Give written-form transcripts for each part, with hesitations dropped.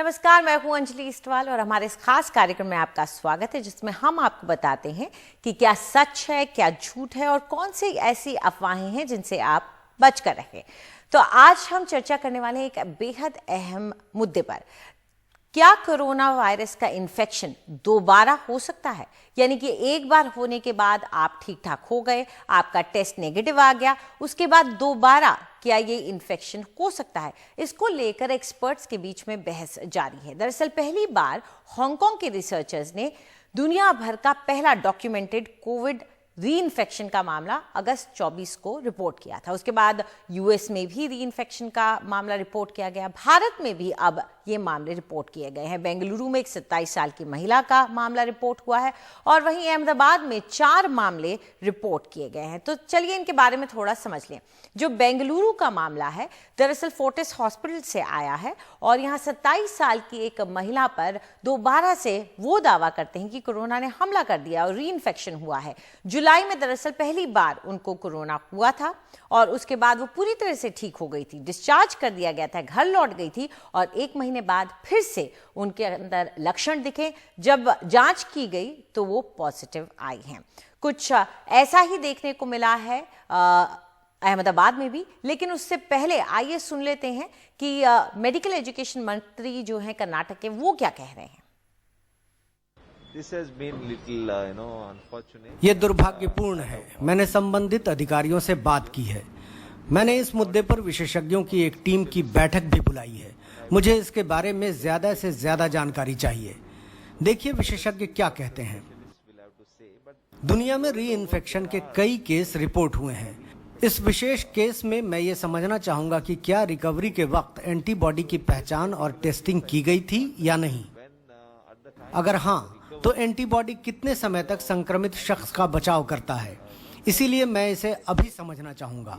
नमस्कार, मैं हूं अंजलि इस्टवाल और हमारे इस खास कार्यक्रम में आपका स्वागत है जिसमें हम आपको बताते हैं कि क्या सच है, क्या झूठ है और कौन सी ऐसी अफवाहें हैं जिनसे आप बचकर रहें। तो आज हम चर्चा करने वाले हैं एक बेहद अहम मुद्दे पर। क्या कोरोना वायरस का इन्फेक्शन दोबारा हो सकता है? यानी कि एक बार होने के बाद आप ठीक ठाक हो गए, आपका टेस्ट नेगेटिव आ गया, उसके बाद दोबारा क्या ये इन्फेक्शन हो सकता है? इसको लेकर एक्सपर्ट्स के बीच में बहस जारी है। दरअसल पहली बार हांगकांग के रिसर्चर्स ने दुनिया भर का पहला डॉक्यूमेंटेड कोविड री इन्फेक्शन का मामला अगस्त 24 को रिपोर्ट किया था। उसके बाद यूएस में भी री इन्फेक्शन का मामला रिपोर्ट किया गया। भारत में भी अब ये मामले रिपोर्ट किए गए हैं। बेंगलुरु में एक 27 साल की महिला का मामला रिपोर्ट हुआ है और वहीं अहमदाबाद में 4 मामले रिपोर्ट किए गए हैं। तो चलिए इनके बारे में थोड़ा समझ लें। जो बेंगलुरु का मामला है दरअसल फोर्टिस हॉस्पिटल से आया है और यहाँ 27 साल की एक महिला पर दोबारा से वो दावा करते हैं कि कोरोना ने हमला कर दिया और री इन्फेक्शन हुआ है। जुलाई में दरअसल पहली बार उनको कोरोना हुआ था और उसके बाद वो पूरी तरह से ठीक हो गई थी, डिस्चार्ज कर दिया गया था, घर लौट गई थी और एक महीने बाद फिर से उनके अंदर लक्षण दिखे। जब जांच की गई तो वो पॉजिटिव आई हैं। कुछ ऐसा ही देखने को मिला है अहमदाबाद में भी। लेकिन उससे पहले आइए सुन लेते हैं कि मेडिकल एजुकेशन मंत्री जो हैं कर्नाटक के, वो क्या कह रहे हैं। ये दुर्भाग्यपूर्ण है। मैंने संबंधित अधिकारियों से बात की है। मैंने इस मुद्दे पर विशेषज्ञों की एक टीम की बैठक भी बुलाई है। मुझे इसके बारे में ज्यादा से ज्यादा जानकारी चाहिए। देखिए विशेषज्ञ क्या कहते हैं। दुनिया में री इन्फेक्शन के कई केस रिपोर्ट हुए हैं। इस विशेष केस में मैं ये समझना चाहूंगा कि क्या रिकवरी के वक्त एंटीबॉडी की पहचान और टेस्टिंग की गई थी या नहीं। अगर हाँ, तो एंटीबॉडी कितने समय तक संक्रमित शख्स का बचाव करता है। इसीलिए मैं इसे अभी समझना चाहूंगा,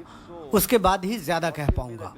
उसके बाद ही ज्यादा कह पाऊंगा।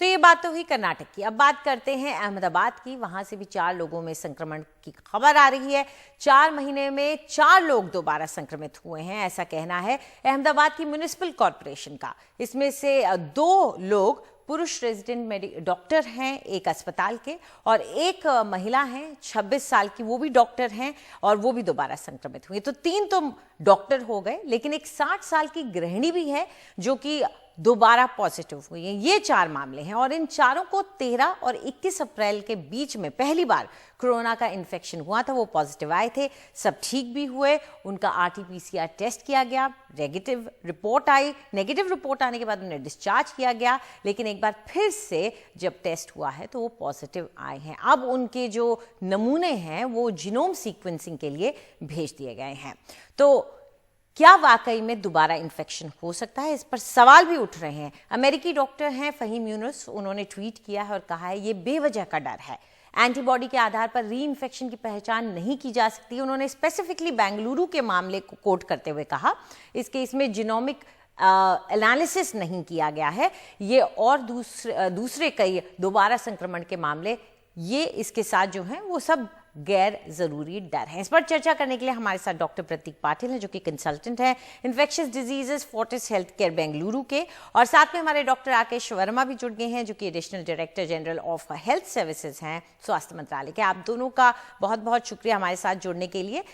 तो ये बात तो हुई कर्नाटक की। अब बात करते हैं अहमदाबाद की। वहां से भी 4 लोगों में संक्रमण की खबर आ रही है। 4 महीने में 4 लोग दोबारा संक्रमित हुए हैं, ऐसा कहना है अहमदाबाद की म्युनिसिपल कॉर्पोरेशन का। इसमें से 2 लोग पुरुष रेजिडेंट डॉक्टर हैं एक अस्पताल के और एक महिला हैं 26 साल की, वो भी डॉक्टर हैं और वो भी दोबारा संक्रमित हुई। तो 3 तो डॉक्टर हो गए, लेकिन एक 60 साल की गृहिणी भी है जो कि दोबारा पॉजिटिव हुई है। ये 4 मामले हैं और इन चारों को 13 और 21 अप्रैल के बीच में पहली बार कोरोना का इन्फेक्शन हुआ था। वो पॉजिटिव आए थे, सब ठीक भी हुए। उनका आरटी-पीसीआर टेस्ट किया गया, नेगेटिव रिपोर्ट आई। नेगेटिव रिपोर्ट आने के बाद उन्हें डिस्चार्ज किया गया, लेकिन एक बार फिर से जब टेस्ट हुआ है तो वो पॉजिटिव आए हैं। अब उनके जो नमूने हैं वो जीनोम सीक्वेंसिंग के लिए भेज दिए गए हैं। तो क्या वाकई में दोबारा इन्फेक्शन हो सकता है? इस पर सवाल भी उठ रहे हैं। अमेरिकी डॉक्टर हैं फहीम यूनुस, उन्होंने ट्वीट किया है और कहा है ये बेवजह का डर है। एंटीबॉडी के आधार पर री इन्फेक्शन की पहचान नहीं की जा सकती। उन्होंने स्पेसिफिकली बेंगलुरु के मामले को कोट करते हुए कहा इस केस में जीनोमिक एनालिसिस नहीं किया गया है। ये और दूसरे कई दोबारा संक्रमण के मामले ये इसके साथ जो हैं वो सब गैर जरूरी डर है। इस पर चर्चा करने के लिए हमारे साथ डॉक्टर प्रतीक पाटिल हैं जो कि कंसल्टेंट हैं infectious diseases Fortis health care Bengaluru के, और साथ में हमारे डॉक्टर राकेश वर्मा भी जुड़ गए हैं जो कि additional director general of health services हैं स्वास्थ्य मंत्रालय के। आप दोनों का बहुत बहुत शुक्रिया हमारे साथ जुड़ने के लिए।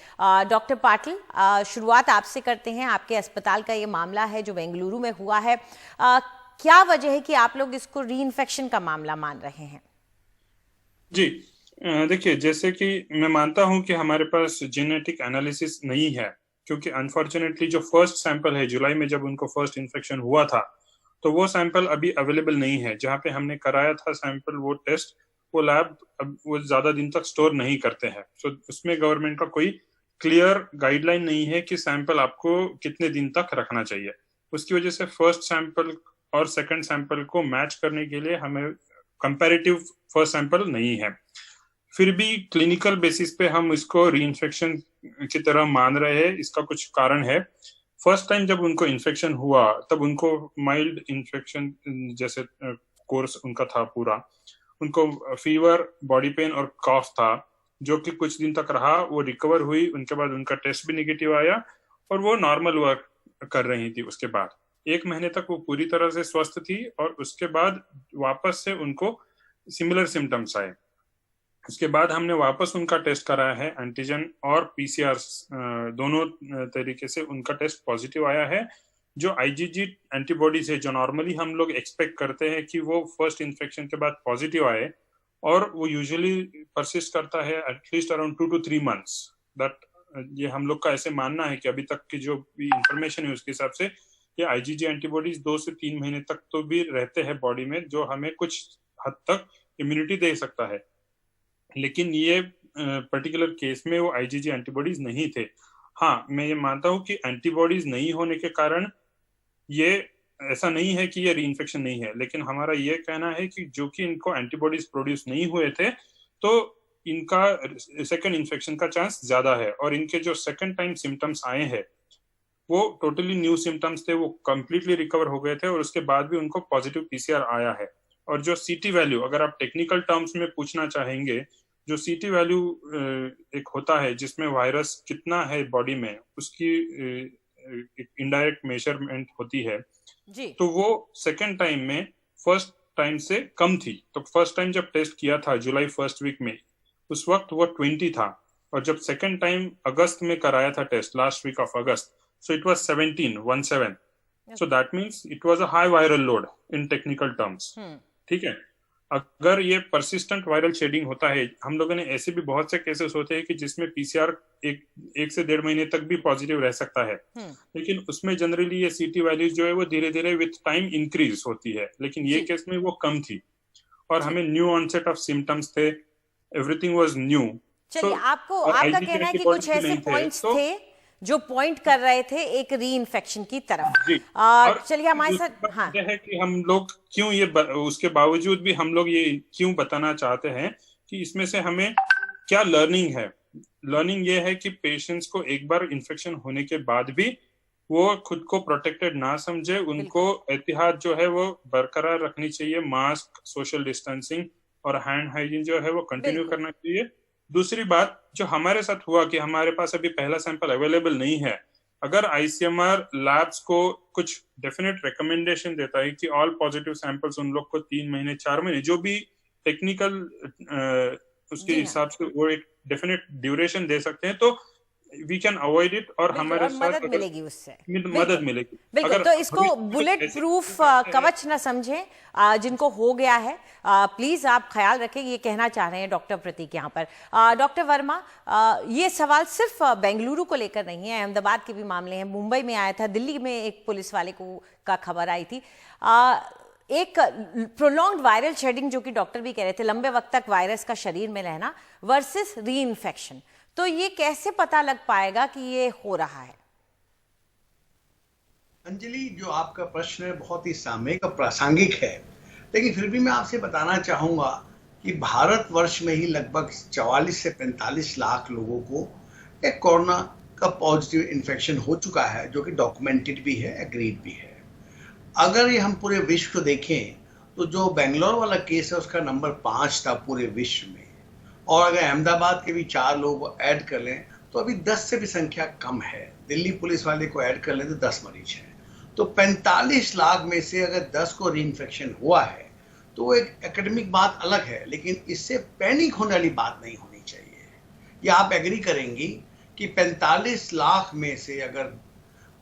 डॉक्टर पाटिल, शुरुआत आपसे करते हैं। आपके अस्पताल का ये मामला है जो बेंगलुरु में हुआ है, क्या वजह है कि आप लोग इसको री इन्फेक्शन का मामला मान रहे हैं? जी देखिए, जैसे कि मैं मानता हूं कि हमारे पास जेनेटिक एनालिसिस नहीं है, क्योंकि अनफॉर्चुनेटली जो फर्स्ट सैंपल है जुलाई में जब उनको फर्स्ट इन्फेक्शन हुआ था तो वो सैंपल अभी अवेलेबल नहीं है। जहां पे हमने कराया था सैंपल, वो टेस्ट, वो लैब अब वो ज्यादा दिन तक स्टोर नहीं करते हैं। तो उसमें गवर्नमेंट का कोई क्लियर गाइडलाइन नहीं है कि सैंपल आपको कितने दिन तक रखना चाहिए। उसकी वजह से फर्स्ट सैंपल और सेकंड सैंपल को मैच करने के लिए हमें कंपैरेटिव फर्स्ट सैंपल नहीं है। फिर भी क्लिनिकल बेसिस पे हम इसको री इन्फेक्शन की तरह मान रहे हैं। इसका कुछ कारण है। फर्स्ट टाइम जब उनको इन्फेक्शन हुआ तब उनको माइल्ड इन्फेक्शन जैसे कोर्स उनका था पूरा। उनको फीवर, बॉडी पेन और कॉफ था जो कि कुछ दिन तक रहा। वो रिकवर हुई, उनके बाद उनका टेस्ट भी नेगेटिव आया और वो नॉर्मल वर्क कर रही थी। उसके बाद 1 महीने तक वो पूरी तरह से स्वस्थ थी और उसके बाद वापस से उनको सिमिलर सिम्टम्स आए। उसके बाद हमने वापस उनका टेस्ट कराया है, एंटीजन और पीसीआर दोनों तरीके से उनका टेस्ट पॉजिटिव आया है। जो आईजीजी एंटीबॉडीज है, जो नॉर्मली हम लोग एक्सपेक्ट करते हैं कि वो फर्स्ट इन्फेक्शन के बाद पॉजिटिव आए, और वो यूजुअली परसिस्ट करता है at least around 2 to 3 months। That ये हम लोग का ऐसे मानना है कि अभी तक की जो भी इंफॉर्मेशन है उसके हिसाब से ये आईजीजी एंटीबॉडीज 2 से 3 महीने तक तो भी रहते हैं बॉडी में, जो हमें कुछ हद तक इम्यूनिटी दे सकता है। लेकिन ये पर्टिकुलर केस में वो आईजीजी एंटीबॉडीज नहीं थे। हाँ, मैं ये मानता हूँ कि एंटीबॉडीज नहीं होने के कारण ये ऐसा नहीं है कि ये रीइंफेक्शन नहीं है, लेकिन हमारा ये कहना है कि जो कि इनको एंटीबॉडीज प्रोड्यूस नहीं हुए थे तो इनका सेकंड इन्फेक्शन का चांस ज्यादा है। और इनके जो सेकंड टाइम सिम्टम्स आए हैं वो टोटली न्यू सिम्टम्स थे, वो कंप्लीटली रिकवर हो गए थे और उसके बाद भी उनको पॉजिटिव पीसीआर आया है। और जो सीटी वैल्यू, अगर आप टेक्निकल टर्म्स में पूछना चाहेंगे, जो सीटी वैल्यू एक होता है जिसमें वायरस कितना है बॉडी में, उसकी इनडायरेक्ट मेजरमेंट होती है जी। तो वो सेकेंड टाइम में फर्स्ट टाइम से कम थी। तो फर्स्ट टाइम जब टेस्ट किया था जुलाई फर्स्ट वीक में, उस वक्त वो 20 था, और जब सेकेंड टाइम अगस्त में कराया था test, last week of August, so it was 17. So that means it was a high viral load in technical terms. ठीक है। अगर ये persistent viral shedding होता है, हम लोगों ने ऐसे भी बहुत से केसेस होते हैं कि जिसमें पीसीआर एक से 1.5 महीने तक भी पॉजिटिव रह सकता है, लेकिन उसमें जनरली ये सीटी वैल्यूज जो है वो धीरे धीरे विथ टाइम इंक्रीज होती है, लेकिन ये केस में वो कम थी और हमें न्यू ऑनसेट ऑफ सिम्टम्स थे, एवरीथिंग वाज न्यू। चलिए, आपका कहना है कि कुछ ऐसे पॉइंट्स थे जो पॉइंट कर रहे थे एक री इन्फेक्शन की तरफ। चलिए हमारे साथ हाँ है कि हम लोग क्यों ये उसके बावजूद भी हम लोग ये क्यों बताना चाहते हैं कि इसमें से हमें क्या लर्निंग है। लर्निंग ये है कि पेशेंट्स को एक बार इन्फेक्शन होने के बाद भी वो खुद को प्रोटेक्टेड ना समझे, उनको एहतियात जो है वो बरकरार रखनी चाहिए, मास्क, सोशल डिस्टेंसिंग और हैंड हाइजीन जो है वो कंटिन्यू करना चाहिए। दूसरी बात जो हमारे साथ हुआ कि हमारे पास अभी पहला सैंपल अवेलेबल नहीं है, अगर आईसीएमआर लैब्स को कुछ डेफिनेट रिकमेंडेशन देता है कि ऑल पॉजिटिव सैंपल्स उन लोग को 3 महीने 4 महीने जो भी टेक्निकल उसके हिसाब से वो एक डेफिनेट ड्यूरेशन दे सकते हैं, तो वी कैन अवॉइड इट और हमारे साथ मदद मिलेगी, उससे मदद मिलेगी। बिल्कुल। तो इसको बुलेट प्रूफ कवच न समझें जिनको हो गया है, प्लीज आप ख्याल रखें, ये कहना चाह रहे हैं डॉक्टर प्रतीक यहाँ पर। डॉक्टर वर्मा, ये सवाल सिर्फ बेंगलुरु को लेकर नहीं है, अहमदाबाद के भी मामले हैं, मुंबई में आया था, दिल्ली में एक पुलिस वाले का खबर आई थी, एक प्रोलॉन्ग्ड वायरल शेडिंग जो कि डॉक्टर भी कह रहे थे, लंबे वक्त तक वायरस का शरीर में रहना वर्सेस री इन्फेक्शन, तो ये कैसे पता लग पाएगा कि ये हो रहा है? अंजलि, जो आपका प्रश्न है बहुत ही सामयिक और प्रासंगिक है, लेकिन फिर भी मैं आपसे बताना चाहूंगा कि भारतवर्ष में ही लगभग 44 से 45 लाख लोगों को एक कोरोना का पॉजिटिव इन्फेक्शन हो चुका है, जो कि डॉक्यूमेंटेड भी है, एग्रीड भी है। अगर ये हम पूरे विश्व को देखें तो जो बेंगलोर वाला केस है उसका नंबर 5 था पूरे विश्व में, और अगर अहमदाबाद के भी 4 लोग ऐड कर लें तो अभी 10 से भी संख्या कम है। दिल्ली पुलिस वाले को ऐड कर लें तो 10 मरीज हैं। तो 45 लाख में से अगर 10 को री इन्फेक्शन हुआ है तो वो एक एकेडमिक बात अलग है, लेकिन इससे पैनिक होने वाली बात नहीं होनी चाहिए। या आप एग्री करेंगी कि 45 लाख में से अगर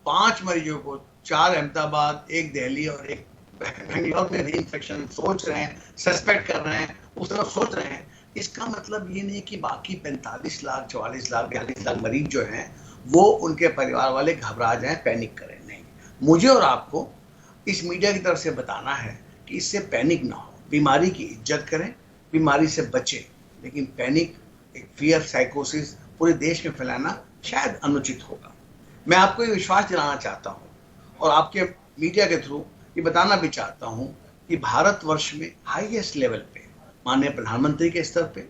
5 मरीजों को, 4 अहमदाबाद, 1 दिल्ली और 1 बेंगलोर में री इन्फेक्शन सोच रहे हैं, सस्पेक्ट कर रहे हैं, उस तरफ सोच रहे हैं, इसका मतलब ये नहीं कि बाकी 45 लाख, 44 लाख, 42 लाख मरीज जो हैं वो उनके परिवार वाले घबरा जाएं, पैनिक करें। नहीं, मुझे और आपको इस मीडिया की तरफ से बताना है कि इससे पैनिक ना हो, बीमारी की इज्जत करें, बीमारी से बचें, लेकिन पैनिक, एक फियर साइकोसिस पूरे देश में फैलाना शायद अनुचित होगा। मैं आपको ये विश्वास दिलाना चाहता हूँ और आपके मीडिया के थ्रू ये बताना भी चाहता हूँ कि भारतवर्ष में हाईएस्ट लेवल पे माननीय प्रधानमंत्री के स्तर पे,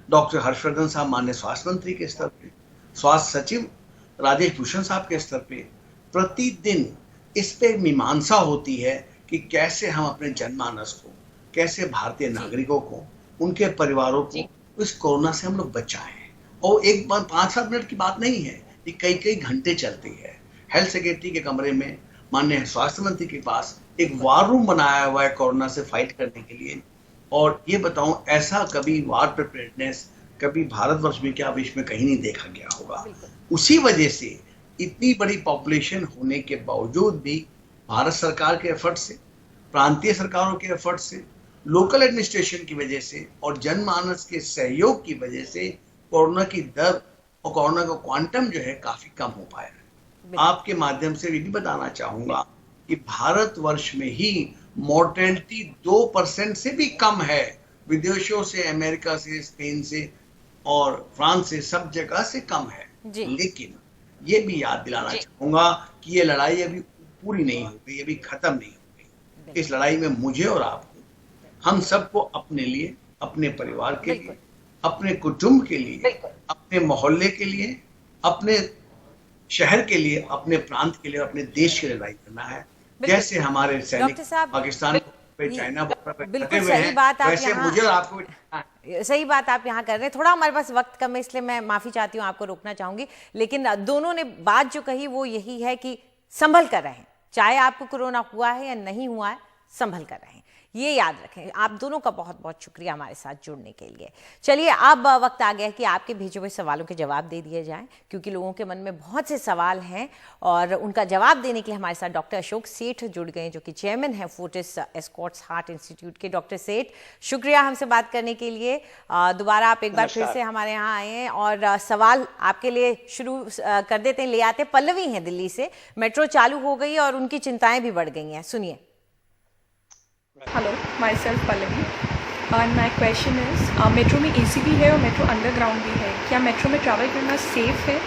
डॉक्टर हर्षवर्धन साहब माननीय स्वास्थ्य मंत्री के स्तर पे, स्वास्थ्य सचिव राजेश भूषण साहब के स्तर पे प्रतिदिन इस पे मीमांसा होती है कि कैसे हम अपने जनमानस को, कैसे भारतीय नागरिकों को, उनके परिवारों को इस कोरोना से हम लोग बचाएं। और एक बार 5-7 मिनट की बात नहीं है, ये कई कई घंटे चलती है। हेल्थ सेक्रेटरी के कमरे में माननीय स्वास्थ्य मंत्री के पास एक वार रूम बनाया हुआ है कोरोना से फाइट करने के लिए। और ये बताऊं, ऐसा कभी वार प्रिपेयर्डनेस कभी भारतवर्ष में क्या विश्व में कहीं नहीं देखा गया होगा। उसी वजह से इतनी बड़ी पॉपुलेशन होने के बावजूद भी भारत सरकार के एफर्ट से, प्रांतीय सरकारों के एफर्ट से, लोकल एडमिनिस्ट्रेशन की वजह से और जनमानस के सहयोग की वजह से कोरोना की दर और कोरोना का क्वांटम जो है काफी कम हो पाया है। आपके माध्यम से ये भी बताना चाहूंगा कि भारतवर्ष में ही मॉर्टेलिटी 2% से भी कम है। विदेशों से, अमेरिका से, स्पेन से और फ्रांस से, सब जगह से कम है। लेकिन ये भी याद दिलाना चाहूंगा कि ये लड़ाई अभी पूरी नहीं हो गई, अभी खत्म नहीं हो गई। इस लड़ाई में मुझे और आपको, हम सबको अपने लिए, अपने परिवार के लिए, अपने कुटुंब के लिए, अपने मोहल्ले के लिए, अपने शहर के लिए, अपने प्रांत के लिए, अपने देश के लिए लड़ाई करना है। जैसे हमारे सैनिक पाकिस्तान पे, चाइना पे डटे हुए हैं, वैसे मुझे और आपको। सही बात आप यहाँ कर रहे हैं। थोड़ा हमारे पास वक्त कम है, इसलिए मैं माफी चाहती हूँ, आपको रोकना चाहूंगी। लेकिन दोनों ने बात जो कही वो यही है कि संभल कर रहें, चाहे आपको कोरोना हुआ है या नहीं हुआ है, संभल कर रहें, ये याद रखें। आप दोनों का बहुत बहुत शुक्रिया हमारे साथ जुड़ने के लिए। चलिए, अब वक्त आ गया कि आपके भेजे हुए सवालों के जवाब दे दिए जाएं, क्योंकि लोगों के मन में बहुत से सवाल हैं और उनका जवाब देने के लिए हमारे साथ डॉक्टर अशोक सेठ जुड़ गए, जो कि चेयरमैन हैं फोर्टिस एस्कॉर्ट्स हार्ट इंस्टीट्यूट के। डॉक्टर सेठ, शुक्रिया हमसे बात करने के लिए। दोबारा आप एक बार फिर से हमारे यहाँ आए हैं और सवाल आपके लिए शुरू कर देते हैं, ले आते। पल्लवी हैं दिल्ली से, मेट्रो चालू हो गई और उनकी चिंताएं भी बढ़ गई हैं, सुनिए। Hello, myself Pallavi, and my question is, metro में एसी भी है और मेट्रो अंडरग्राउंड भी है, क्या मेट्रो में ट्रैवल करना सेफ है?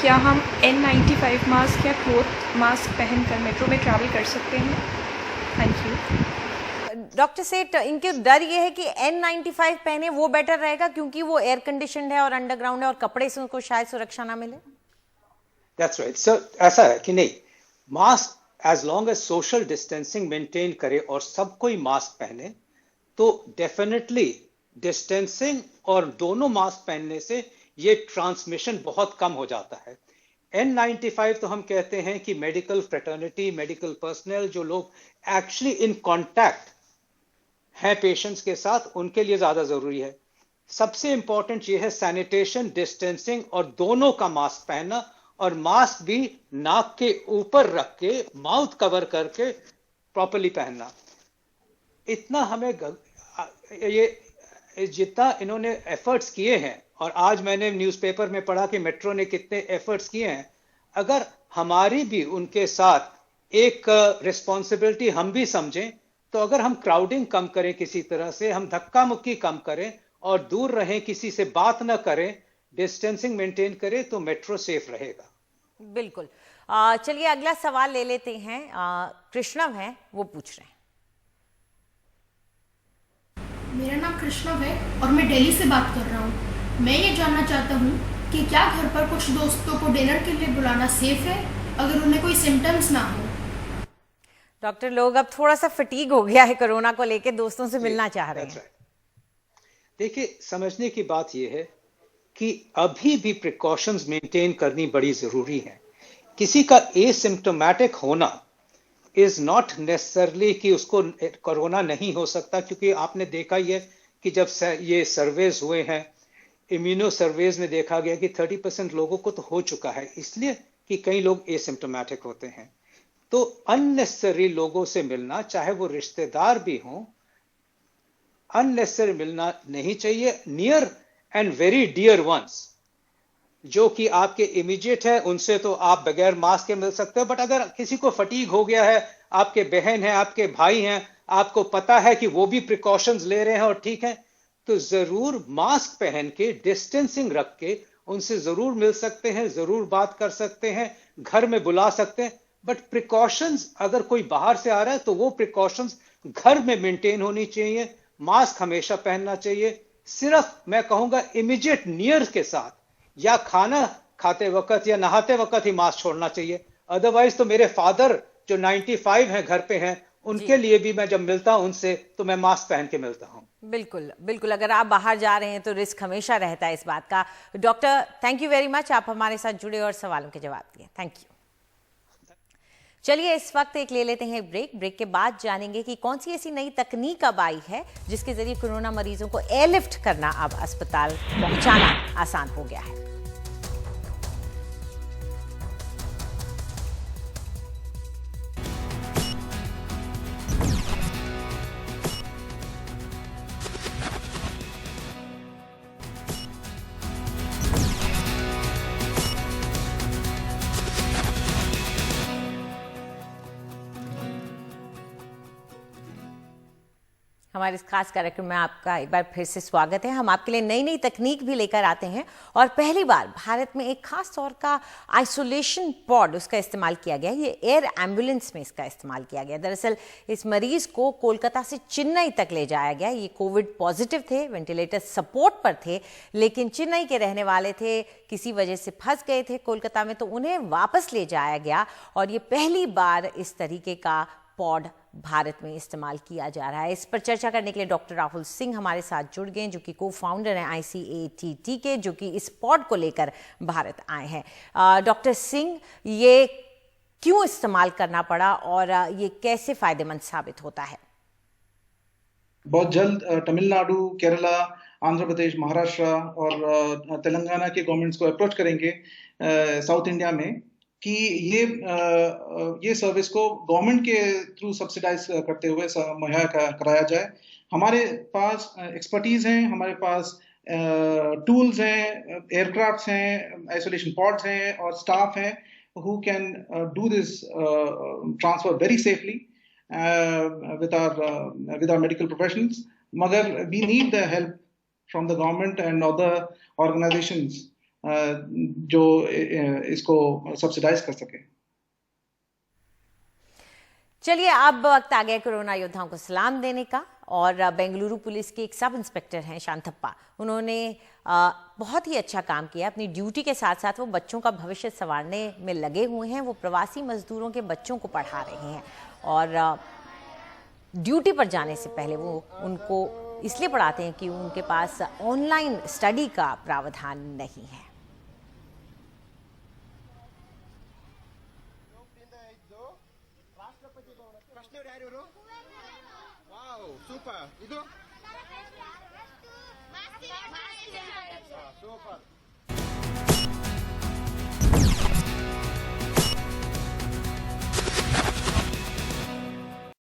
क्या हम N95 मास्क या क्लॉथ मास्क पहनकर मेट्रो में ट्रैवल कर सकते हैं? Thank you. डॉक्टर सेठ, इनके डर ये है कि N95 पहने वो बेटर रहेगा, क्योंकि वो एयर कंडीशनड है और अंडरग्राउंड है और कपड़े से उनको शायद सुरक्षा ना मिले। That's right. So ऐसा है कि नहीं, mask as long as social distancing maintain करे और सब कोई मास्क पहने तो डेफिनेटली डिस्टेंसिंग और दोनों मास्क पहनने से ये ट्रांसमिशन बहुत कम हो जाता है। N95 तो हम कहते हैं कि मेडिकल फ्रेटर्निटी, मेडिकल पर्सनल, जो लोग एक्चुअली इन कांटेक्ट हैं पेशेंट्स के साथ, उनके लिए ज्यादा जरूरी है। सबसे इंपॉर्टेंट ये है सैनिटेशन, डिस्टेंसिंग और दोनों का मास्क पहनना, और मास्क भी नाक के ऊपर रख के, माउथ कवर करके प्रॉपर्ली पहनना। इतना हमें ये जितना इन्होंने एफर्ट्स किए हैं, और आज मैंने न्यूज़पेपर में पढ़ा कि मेट्रो ने कितने एफर्ट्स किए हैं, अगर हमारी भी उनके साथ एक रिस्पॉन्सिबिलिटी हम भी समझें, तो अगर हम क्राउडिंग कम करें, किसी तरह से हम धक्का मुक्की कम करें और दूर रहें, किसी से बात ना करें, डिस्टेंसिंग मेंटेन करें, तो मेट्रो सेफ रहेगा। बिल्कुल। चलिए, अगला सवाल ले लेते हैं। कृष्णव हैं, वो पूछ रहे हैं। मेरा नाम कृष्णव है और मैं दिल्ली से बात कर रहा हूँ। मैं ये जानना चाहता हूँ कि क्या घर पर कुछ दोस्तों को डिनर के लिए बुलाना सेफ है अगर उन्हें कोई सिम्टम्स ना हो? डॉक्टर, लोग अब थोड़ा सा फटीग हो गया है कोरोना को लेके, दोस्तों से मिलना चाह रहे हैं। देखिए, समझने की बात यह है कि अभी भी प्रिकॉशंस मेंटेन करनी बड़ी जरूरी है। किसी का एसिम्प्टोमेटिक होना इज नॉट नेसेसरली कि उसको कोरोना नहीं हो सकता, क्योंकि आपने देखा ही है कि जब ये सर्वेज हुए हैं, इम्यूनो सर्वेज में देखा गया कि 30% लोगों को तो हो चुका है, इसलिए कि कई लोग एसिम्प्टोमेटिक होते हैं। तो अननेसेसरी लोगों से मिलना, चाहे वो रिश्तेदार भी हों, अननेसेसरी मिलना नहीं चाहिए। Near and very dear ones, जो कि आपके इमीडिएट है, उनसे तो आप बगैर मास्क के मिल सकते हो, बट अगर किसी को फटीग हो गया है, आपके बहन है, आपके भाई हैं, आपको पता है कि वो भी प्रिकॉशंस ले रहे हैं और ठीक है, तो जरूर मास्क पहन के, डिस्टेंसिंग रख के उनसे जरूर मिल सकते हैं, जरूर बात कर सकते हैं, घर में बुला सकते हैं, बट प्रिकॉशंस अगर कोई बाहर से आ रहा है तो वो प्रिकॉशंस घर में मेंटेन होनी चाहिए। मास्क हमेशा पहनना चाहिए, सिर्फ मैं कहूंगा इमीडिएट नियर के साथ, या खाना खाते वक्त या नहाते वक्त ही मास्क छोड़ना चाहिए। अदरवाइज तो मेरे फादर जो 95 हैं, घर पे हैं, उनके लिए भी मैं जब मिलता हूं उनसे, तो मैं मास्क पहन के मिलता हूं। बिल्कुल बिल्कुल, अगर आप बाहर जा रहे हैं तो रिस्क हमेशा रहता है इस बात का। Doctor, thank you very much, आप हमारे साथ जुड़े और सवालों के जवाब दिए, थैंक यू। चलिए इस वक्त एक ले लेते हैं ब्रेक के बाद जानेंगे कि कौन सी ऐसी नई तकनीक अब आई है जिसके जरिए कोरोना मरीजों को एयरलिफ्ट करना अब अस्पताल पहुंचाना आसान हो गया है। हमारे इस खास कार्यक्रम में आपका एक बार फिर से स्वागत है। हम आपके लिए नई नई तकनीक भी लेकर आते हैं और पहली बार भारत में एक खास तौर का आइसोलेशन पॉड उसका इस्तेमाल किया गया। ये एयर एम्बुलेंस में इसका इस्तेमाल किया गया। दरअसल इस मरीज को कोलकाता से चेन्नई तक ले जाया गया। ये कोविड पॉजिटिव थे, वेंटिलेटर सपोर्ट पर थे, लेकिन चेन्नई के रहने वाले थे, किसी वजह से फंस गए थे कोलकाता में, तो उन्हें वापस ले जाया गया और ये पहली बार इस तरीके का पॉड भारत में इस्तेमाल किया जा रहा है। इस पर चर्चा करने के लिए डॉक्टर राहुल सिंह हमारे साथ जुड़ गए, जो कि को फाउंडर हैं ICATT के, जो कि इस पॉड को लेकर भारत आए हैं। डॉक्टर सिंह, ये क्यों इस्तेमाल करना पड़ा और ये कैसे फायदेमंद साबित होता है? बहुत जल्द तमिलनाडु, केरला, आंध्र प्रदेश, महाराष्ट्र और तेलंगाना के गवर्नमेंट्स को अप्रोच करेंगे साउथ इंडिया में कि ये सर्विस को गवर्नमेंट के थ्रू सब्सिडाइज करते हुए मुहैया कराया जाए। हमारे पास एक्सपर्टीज हैं, हमारे पास टूल्स हैं, एयरक्राफ्ट्स हैं, आइसोलेशन पॉड्स हैं और स्टाफ हैं who can do this transfer very safely with our medical professionals. मगर we need the help from the government and other organizations जो इसको सब्सिडाइज कर सके। चलिए अब वक्त आ गया कोरोना योद्धाओं को सलाम देने का। और बेंगलुरु पुलिस के एक सब इंस्पेक्टर हैं शांतप्पा, उन्होंने बहुत ही अच्छा काम किया। अपनी ड्यूटी के साथ साथ वो बच्चों का भविष्य संवारने में लगे हुए हैं। वो प्रवासी मजदूरों के बच्चों को पढ़ा रहे हैं और ड्यूटी पर जाने से पहले वो उनको इसलिए पढ़ाते हैं कि उनके पास ऑनलाइन स्टडी का प्रावधान नहीं है। Super. Itu? Masih. Super.